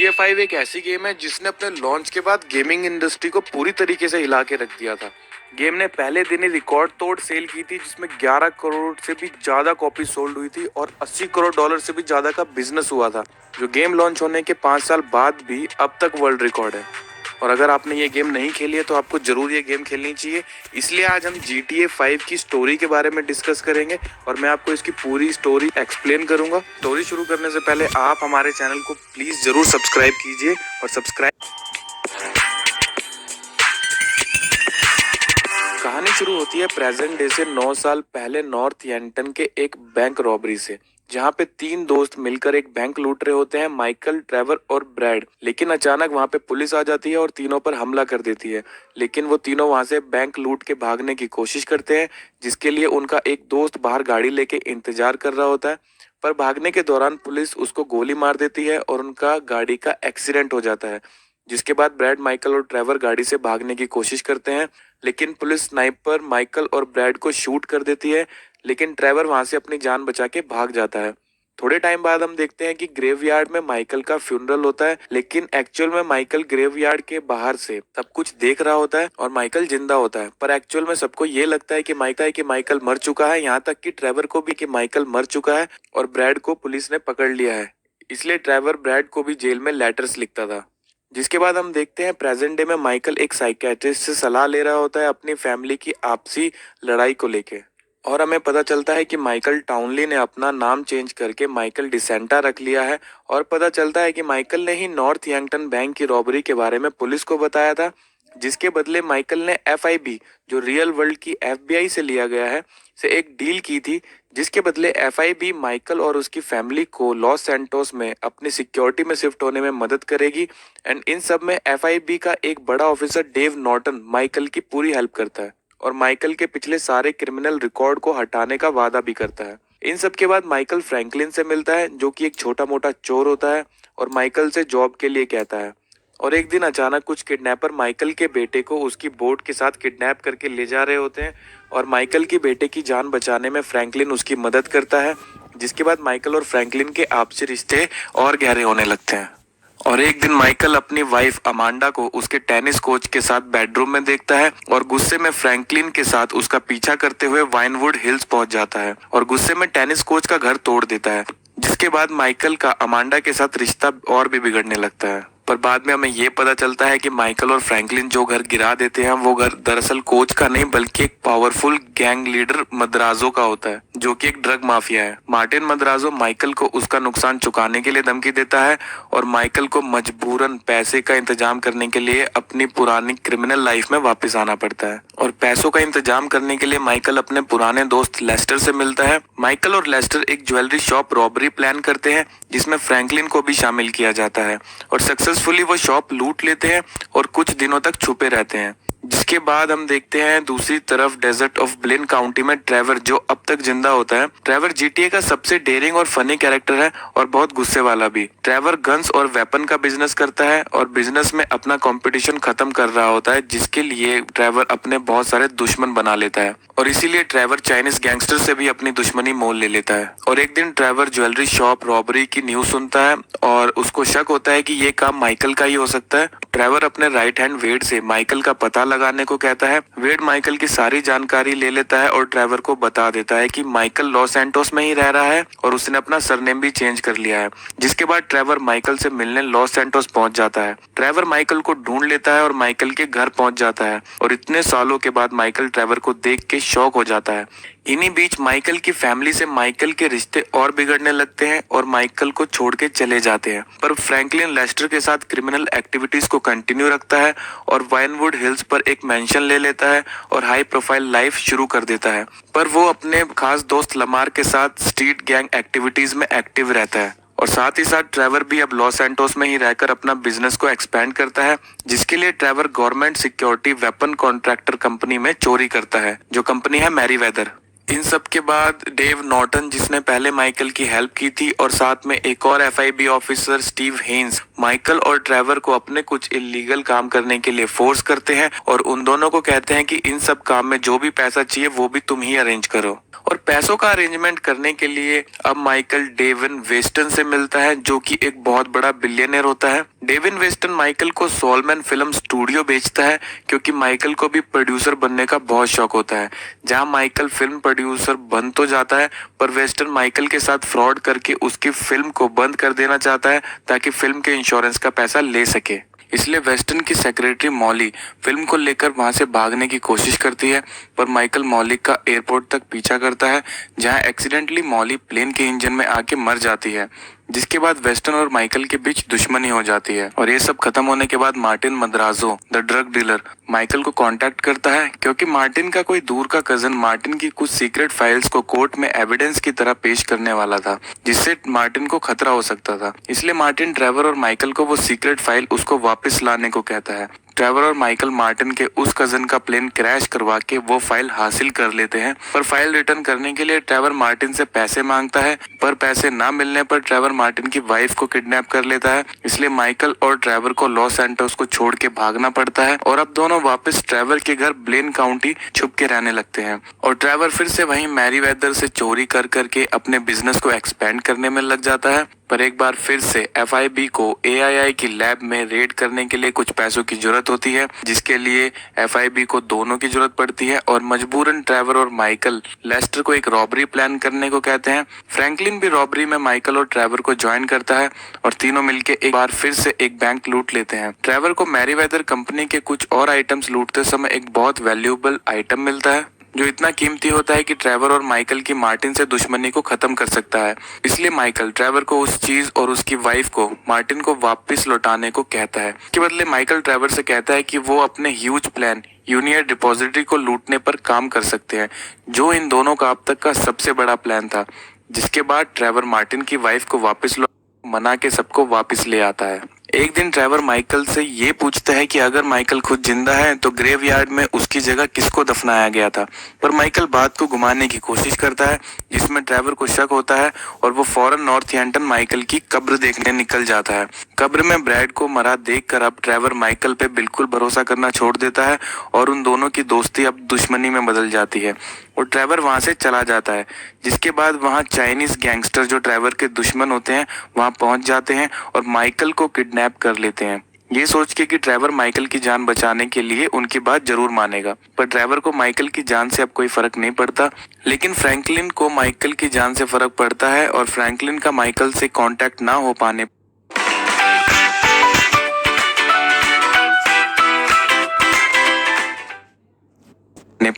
GTA 5 एक ऐसी game है जिसने अपने लॉन्च के बाद गेमिंग इंडस्ट्री को पूरी तरीके से हिला के रख दिया था। गेम ने पहले दिन ही रिकॉर्ड तोड़ सेल की थी, जिसमें 11 करोड़ से भी ज्यादा कॉपी सोल्ड हुई थी और 80 करोड़ डॉलर से भी ज्यादा का बिजनेस हुआ था, जो गेम लॉन्च होने के 5 साल बाद भी अब तक वर्ल्ड रिकॉर्ड है। और अगर आपने ये गेम नहीं खेली है तो आपको जरूर ये गेम खेलनी चाहिए। इसलिए आज हम GTA 5 की स्टोरी के बारे में डिस्कस करेंगे और मैं आपको इसकी पूरी स्टोरी एक्सप्लेन करूंगा। स्टोरी शुरू करने से पहले आप हमारे चैनल को प्लीज जरूर सब्सक्राइब कीजिए और कहानी शुरू होती है प्रेजेंट डे से 9 साल पहले नॉर्थ यंगटन के एक बैंक रॉबरी से, जहाँ पे 3 दोस्त मिलकर एक बैंक लूट रहे होते हैं, माइकल, ट्रेवर और ब्रैड। लेकिन अचानक वहाँ पे पुलिस आ जाती है और तीनों पर हमला कर देती है। लेकिन वो तीनों वहाँ से बैंक लूट के भागने की कोशिश करते हैं, जिसके लिए उनका एक दोस्त बाहर गाड़ी लेके इंतजार कर रहा होता है। पर भागने के दौरान पुलिस उसको गोली मार देती है और उनका गाड़ी का एक्सीडेंट हो जाता है। जिसके बाद ब्रैड, माइकल और ट्रेवर गाड़ी से भागने की कोशिश करते हैं, लेकिन पुलिस स्नाइपर माइकल और ब्रैड को शूट कर देती है। लेकिन ट्रेवर वहां से अपनी जान बचा के भाग जाता है। थोड़े टाइम बाद हम देखते हैं कि ग्रेवयार्ड में माइकल का फ्यूनरल होता है, लेकिन एक्चुअल में माइकल ग्रेवयार्ड के बाहर से सब कुछ देख रहा होता है और माइकल जिंदा होता है। पर एक्चुअल में सबको ये लगता है कि माइकल मर चुका है, यहाँ तक कि ट्रेवर को भी कि माइकल मर चुका है और ब्रैड को पुलिस ने पकड़ लिया है। इसलिए ट्रेवर ब्रैड को भी जेल में लेटर्स लिखता था। जिसके बाद हम देखते हैं प्रेजेंट डे में माइकल एक साइकियाट्रिस्ट से सलाह ले रहा होता है अपनी फैमिली की आपसी लड़ाई को लेके। और हमें पता चलता है कि माइकल टाउनली ने अपना नाम चेंज करके माइकल डिसेंटा रख लिया है। और पता चलता है कि माइकल ने ही नॉर्थ यंगटन बैंक की रॉबरी के बारे में पुलिस को बताया था, जिसके बदले माइकल ने FIB, जो रियल वर्ल्ड की FBI से लिया गया है, से एक डील की थी, जिसके बदले FIB माइकल और उसकी फैमिली को लॉस सैंटोस में अपनी सिक्योरिटी में शिफ्ट होने में मदद करेगी। एंड इन सब में FIB का एक बड़ा ऑफिसर डेव नॉर्टन माइकल की पूरी हेल्प करता है और माइकल के पिछले सारे क्रिमिनल रिकॉर्ड को हटाने का वादा भी करता है। इन सब के बाद माइकल फ्रैंकलिन से मिलता है, जो कि एक छोटा मोटा चोर होता है और माइकल से जॉब के लिए कहता है। और एक दिन अचानक कुछ किडनैपर माइकल के बेटे को उसकी बोट के साथ किडनैप करके ले जा रहे होते हैं और माइकल की बेटे की जान बचाने में फ्रैंकलिन उसकी मदद करता है। जिसके बाद माइकल और फ्रैंकलिन के आपसी रिश्ते और गहरे होने लगते हैं। और एक दिन माइकल अपनी वाइफ अमांडा को उसके टेनिस कोच के साथ बेडरूम में देखता है और गुस्से में फ्रैंकलिन के साथ उसका पीछा करते हुए वाइनवुड हिल्स पहुंच जाता है और गुस्से में टेनिस कोच का घर तोड़ देता है। जिसके बाद माइकल का अमांडा के साथ रिश्ता और भी बिगड़ने लगता है। पर बाद में हमें ये पता चलता है कि माइकल और फ्रैंकलिन जो घर गिरा देते हैं, वो घर दरअसल कोच का नहीं बल्कि एक पावरफुल गैंग लीडर मद्राजो का होता है, जो कि एक ड्रग माफिया है। मार्टिन मद्राजो माइकल को उसका नुकसान चुकाने के लिए धमकी देता है और माइकल को मजबूरन पैसे का इंतजाम करने के लिए अपनी पुरानी क्रिमिनल लाइफ में वापस आना पड़ता है। और पैसों का इंतजाम करने के लिए माइकल अपने पुराने दोस्त लेस्टर से मिलता है। माइकल और लेस्टर एक ज्वेलरी शॉप रॉबरी प्लान करते हैं, जिसमें फ्रैंकलिन को भी शामिल किया जाता है और सक्सेसफुली वो शॉप लूट लेते हैं और कुछ दिनों तक छुपे रहते हैं। जिसके बाद हम देखते हैं दूसरी तरफ डेजर्ट ऑफ ब्लेन काउंटी में ट्रेवर, जो अब तक जिंदा होता है। ट्रेवर GTA का सबसे डेयरिंग और फनी कैरेक्टर है और बहुत गुस्से वाला भी। ट्रेवर गन्स और वेपन का बिजनेस करता है और बिजनेस में अपना कंपटीशन खत्म कर रहा होता है, जिसके लिए ट्रेवर अपने बहुत सारे दुश्मन बना लेता है और इसीलिए ट्रेवर चाइनीज गैंगस्टर से भी अपनी दुश्मनी मोल ले लेता है। और एक दिन ट्रेवर ज्वेलरी शॉप रॉबरी की न्यूज सुनता है और उसको शक होता है कि ये काम माइकल का ही हो सकता है। ट्रेवर अपने राइट हैंड वेड से माइकल का पता लगाने को कहता है। वेड माइकल की सारी जानकारी ले लेता है और ट्रेवर को बता देता है कि माइकल लॉस सैंटोस में ही रह रहा है और उसने अपना सरनेम भी चेंज कर लिया है। जिसके बाद ट्रेवर माइकल से मिलने लॉस सैंटोस पहुंच जाता है। ट्रेवर माइकल को ढूंढ लेता है और माइकल के घर पहुंच जाता है और इतने सालों के बाद माइकल ट्रेवर को देख के शॉक हो जाता है। इन्हीं बीच माइकल की फैमिली से माइकल के रिश्ते और बिगड़ने लगते हैं और माइकल को छोड़ के चले जाते हैं। पर फ्रैंकलिन लेस्टर के साथ क्रिमिनल एक्टिविटीज को कंटिन्यू रखता है और वाइनवुड हिल्स पर एक मेंशन ले लेता है और हाई प्रोफाइल लाइफ शुरू कर देता है। पर वो अपने खास दोस्त लमार के साथ स्ट्रीट गैंग एक्टिविटीज में एक्टिव रहता है। और साथ ही साथ ट्रेवर भी अब लॉस सैंटोस में ही रहकर अपना बिजनेस को एक्सपेंड करता है, जिसके लिए Trevor government security weapon contractor company में चोरी करता है, जो कंपनी है मैरीवेदर। इन सब के बाद डेव नॉर्टन, जिसने पहले माइकल की हेल्प की थी, और साथ में एक और FIB officer Steve Haynes, Michael और ट्रेवर को अपने कुछ इलीगल काम करने के लिए फोर्स करते हैं और उन दोनों को कहते हैं कि इन सब काम में जो भी पैसा चाहिए वो भी तुम ही अरेंज करो। और पैसों का अरेंजमेंट करने के लिए अब माइकल डेविन वेस्टन से मिलता है, जो कि एक बहुत बड़ा बिलियनर होता है। डेविन वेस्टन माइकल को सोलमैन फिल्म स्टूडियो बेचता है, क्योंकि माइकल को भी प्रोड्यूसर बनने का बहुत शौक होता है। जहां माइकल फिल्म प्रोड्यूसर बन तो जाता है, पर वेस्टन माइकल के साथ फ्रॉड करके उसकी फिल्म को बंद कर देना चाहता है, ताकि फिल्म के इंश्योरेंस का पैसा ले सके। इसलिए वेस्टन की सेक्रेटरी मॉली फिल्म को लेकर वहां से भागने की कोशिश करती है, पर माइकल मॉली का एयरपोर्ट तक पीछा करता है, जहां एक्सीडेंटली मॉली प्लेन के इंजन में आके मर जाती है, जिसके बाद वेस्टन और माइकल के बीच दुश्मनी हो जाती है। और ये सब खत्म होने के बाद Martin Madrazo, the drug dealer, Michael को कांटेक्ट करता है, क्योंकि मार्टिन का कोई दूर का कजन मार्टिन की कुछ सीक्रेट फाइल्स को कोर्ट में एविडेंस की तरह पेश करने वाला था, जिससे मार्टिन को खतरा हो सकता था। इसलिए मार्टिन ट्रेवर और माइकल को वो सीक्रेट फाइल उसको वापस लाने को कहता है। ट्रेवर और माइकल मार्टिन के उस कजन का प्लेन क्रैश करवा के वो फाइल हासिल कर लेते हैं, पर फाइल रिटर्न करने के लिए ट्रेवर मार्टिन से पैसे मांगता है, पर पैसे ना मिलने पर ट्रेवर मार्टिन की वाइफ को किडनैप कर लेता है। इसलिए माइकल और ट्रेवर को लॉस एंटोस को छोड़ के भागना पड़ता है, और अब दोनों वापस ट्रेवर के घर ब्लेन काउंटी छुप के रहने लगते हैं। और ट्रेवर फिर से वहीं मैरीवेदर से चोरी कर करके अपने बिजनेस को एक्सपेंड करने में लग जाता है। पर एक बार फिर से एफआईबी को एआईआई की लैब में रेड करने के लिए कुछ पैसों की जरूरत होती है, जिसके लिए एफआईबी को दोनों की जरूरत पड़ती है, और मजबूरन ट्रेवर और माइकल लेस्टर को एक रॉबरी प्लान करने को कहते हैं। फ्रैंकलिन भी रॉबरी में माइकल और ट्रेवर को ज्वाइन करता है, और तीनों मिलके एक बार फिर से एक बैंक लूट लेते हैं। ट्रेवर को मैरीवेदर कंपनी के कुछ और आइटम्स लूटते समय एक बहुत वैल्यूएबल आइटम मिलता है, जो इतना कीमती होता है कि ट्रेवर और माइकल की मार्टिन से दुश्मनी को खत्म कर सकता है। इसलिए माइकल ट्रेवर को उस चीज और उसकी वाइफ को मार्टिन को वापस लौटाने को कहता है। इसके बदले माइकल ट्रेवर से कहता है कि वो अपने ह्यूज प्लान यूनियन डिपॉजिटरी को लूटने पर काम कर सकते हैं, जो इन दोनों का अब तक का सबसे बड़ा प्लान था। जिसके बाद ट्रेवर मार्टिन की वाइफ को वापस मना के सबको वापस ले आता है। एक दिन ट्रेवर माइकल से ये पूछता है कि अगर माइकल खुद जिंदा है तो ग्रेवयार्ड में उसकी जगह किसको दफनाया गया था, पर माइकल बात को घुमाने की कोशिश करता है, जिसमें ट्रेवर को शक होता है, और वो फौरन नॉर्थहैम्पटन माइकल की कब्र देखने निकल जाता है। कब्र में ब्रैड को मरा देखकर अब ट्रेवर माइकल पे बिल्कुल भरोसा करना छोड़ देता है, और उन दोनों की दोस्ती अब दुश्मनी में बदल जाती है, और ट्रेवर वहां से चला जाता है। जिसके बाद वहां चाइनीज गैंगस्टर, जो ट्रेवर के दुश्मन होते हैं, वहां पहुंच जाते हैं और माइकल को किडनैप कर लेते हैं, ये सोच के कि ट्रेवर माइकल की जान बचाने के लिए उनकी बात जरूर मानेगा। पर ट्रेवर को माइकल की जान से अब कोई फर्क नहीं पड़ता, लेकिन फ्रैंकलिन को माइकल की जान से फर्क पड़ता है, और फ्रैंकलिन का माइकल से कांटेक्ट ना हो पाने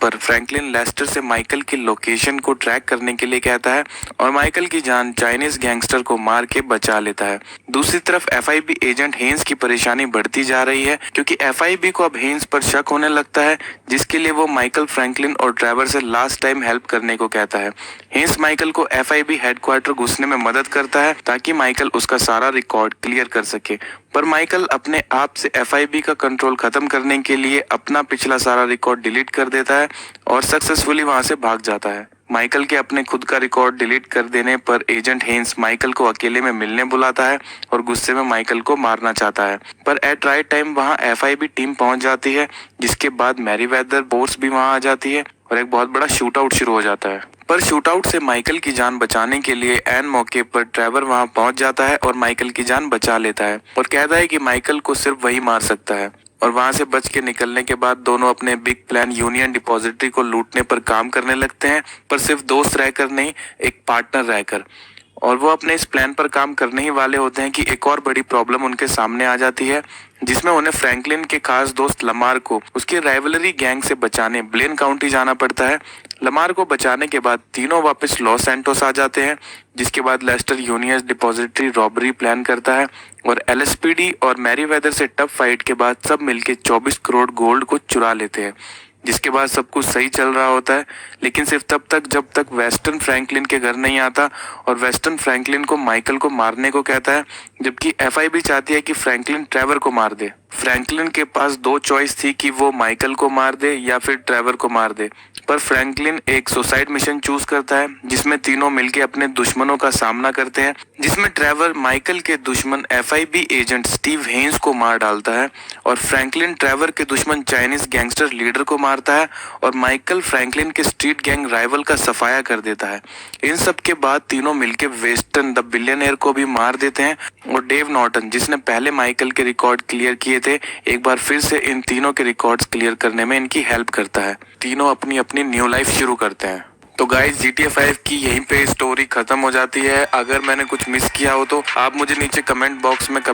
पर फ्रैंकलिन लेस्टर से माइकल की लोकेशन को ट्रैक करने के लिए कहता है, और माइकल की जान चाइनीज गैंगस्टर को मार के बचा लेता है। दूसरी तरफ एफआईबी एजेंट हेन्स की परेशानी बढ़ती जा रही है, क्योंकि एफआईबी को अब हेन्स पर शक होने लगता है, जिसके लिए वो माइकल, फ्रैंकलिन और ट्रेवर से लास्ट टाइम हेल्प करने को कहता है। हेन्स माइकल को एफआईबी हेडक्वार्टर घुसने में मदद करता है, ताकि माइकल उसका सारा रिकॉर्ड क्लियर कर सके। पर माइकल अपने आप से एफआईबी का कंट्रोल खत्म करने के लिए अपना पिछला सारा रिकॉर्ड डिलीट कर देता है, और सक्सेसफुली वहां से भाग जाता है। माइकल के अपने खुद का रिकॉर्ड डिलीट कर देने पर एजेंट हेन्स माइकल को अकेले में मिलने बुलाता है, और गुस्से में माइकल को मारना चाहता है। पर एट राइट टाइम वहां एफआईबी टीम पहुंच जाती है, जिसके बाद मैरीवेदर फोर्स भी वहां आ जाती है, और एक बहुत बड़ा शूट आउट शुरू हो जाता है। पर शूट आउट से माइकल की जान बचाने के लिए एन मौके पर ट्रेवर वहां पहुंच जाता है, और माइकल की जान बचा लेता है, और कहता है कि माइकल को सिर्फ वही मार सकता है। और वहां से बच के निकलने के बाद दोनों अपने बिग प्लान यूनियन डिपॉजिटरी को लूटने पर काम करने लगते हैं, पर सिर्फ दोस्त रहकर नहीं, एक पार्टनर रहकर। और वो अपने इस प्लान पर काम करने ही वाले होते हैं कि एक और बड़ी प्रॉब्लम उनके सामने आ जाती है, जिसमें उन्हें फ्रैंकलिन के खास दोस्त लमार को उसकी राइवलरी गैंग से बचाने ब्लेन काउंटी जाना पड़ता है। लमार को बचाने के बाद तीनों वापस लॉस सैंटोस आ जाते हैं, जिसके बाद Lester union depository robbery plan करता है, और एलएसपीडी और मैरीवेदर से टफ फाइट के बाद सब मिलके 24 करोड़ गोल्ड को चुरा लेते हैं। जिसके बाद सब कुछ सही चल रहा होता है, लेकिन सिर्फ तब तक जब तक वेस्टर्न फ्रैंकलिन के घर नहीं आता, और वेस्टर्न फ्रैंकलिन को माइकल को मारने को कहता है, जबकि एफआईबी चाहती है कि फ्रैंकलिन ट्रेवर को मार दे। फ्रैंकलिन के पास दो चॉइस थी कि वो माइकल को मार दे या फिर ट्रेवर को मार दे, पर फ्रैंकलिन एक सुसाइड मिशन चूज करता है जिसमें तीनों मिलकर अपने दुश्मनों का सामना करते हैं, जिसमें ट्रेवर माइकल के दुश्मन FIB एजेंट स्टीव हेन्स को मार डालता है और फ्रैंकलिन ट्रेवर के दुश्मन चाइनीज गैंगस्टर लीडर को मारता है और माइकल फ्रैंकलिन के स्ट्रीट गैंग राइवल का सफाया कर देता है। इन सब के बाद तीनों मिलकर वेस्टन द बिलियनियर को भी मार देते हैं और डेव नॉर्टन, जिसने पहले माइकल के रिकॉर्ड क्लियर किए थे, एक बार फिर से इन तीनों के रिकॉर्ड्स क्लियर करने में इनकी हेल्प करता है। तीनों अपनी अपनी न्यू लाइफ शुरू करते हैं। तो गाइस GTA 5 की यहीं पे स्टोरी खत्म हो जाती है। अगर मैंने कुछ मिस किया हो तो आप मुझे नीचे कमेंट बॉक्स में